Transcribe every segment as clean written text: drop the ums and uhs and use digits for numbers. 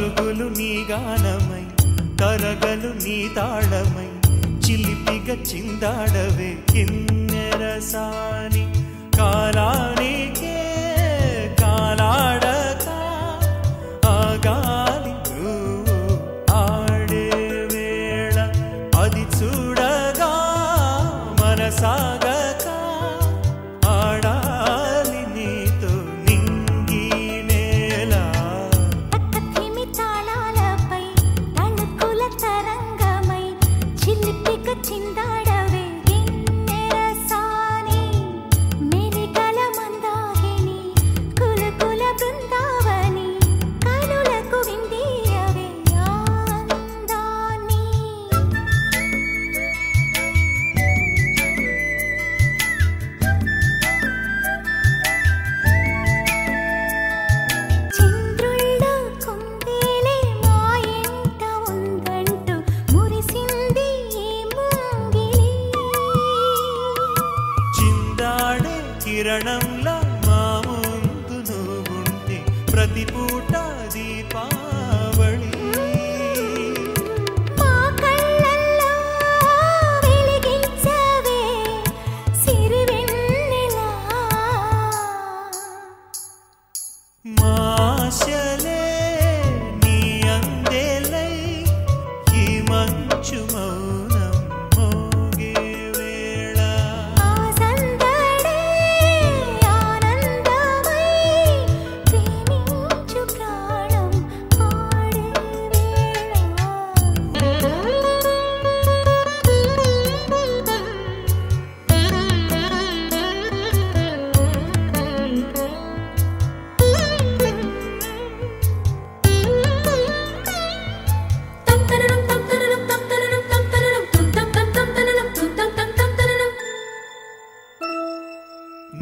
పరుగులు నీ గానమై తరగలు నీ తాళమై చిలిపిగా చిందాడవే కిన్నెరసాని కాలానికే కాలాడక ఆగాలి ఆడే వేళ అది చూడగా మనసాగక ఆడాలి నీతో నింగి నేల పక్కతిమి తాళాలపై తణుకుల తరంగమై చిలిపిక చిందాడవే గిన్నెరసాని మెరికల మందాగిని కులకుల బృందావని కనులకు విందియవే ఆనందాన్ని చంద్రుల్లో కుందేలే మా ఇంట ఉందంటూ మురిసింది ఈ ముంగిలి చిందాడే కిరణంలా మా ముందు నువ్వుంటే ప్రతి పూట దీపావళి మా కళ్ళల్లో వెలిగించవే సిరివెన్నెలా మాశలే నీ అందేలై ఈ మంచు మౌనం మోగే వేళ ఆ సందడే ఆనందమై ప్రేమించు ప్రాణం పాడే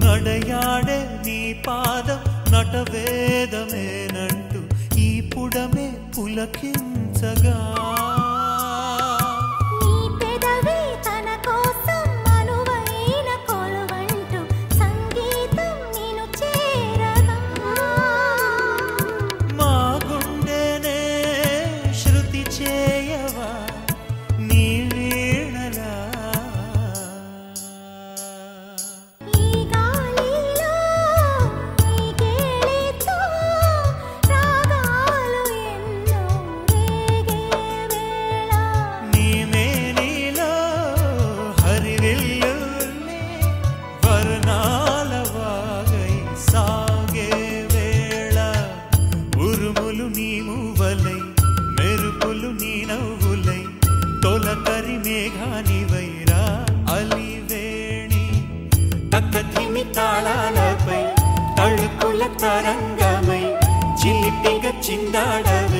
నడయాడే నీ పాదం నటవేదమేనంటూ ఈ పుడమే పులకించగా నీ పెదవి తన కోసం అనువైన కొలువంటూ సంగీతం నిన్ను చేరగా మా గుండెనే శృతి చేయవా నీ వీణలా ఈ గాలిలో ఈ గేలితో రాగాలు ఎన్నో రేగే వేళ నీ మేనిలో హరివిల్లులే వర్ణాల వాగై సాగే వేళ ఉరుములు నీ మువ్వలై మెరుపులు నీ నవ్వులై తొలకరి మేఘానివైరా అలివేణి తక్కధిమి తాళాలపై తళుకుల తరంగమై చిలిపిగా చిందాడవే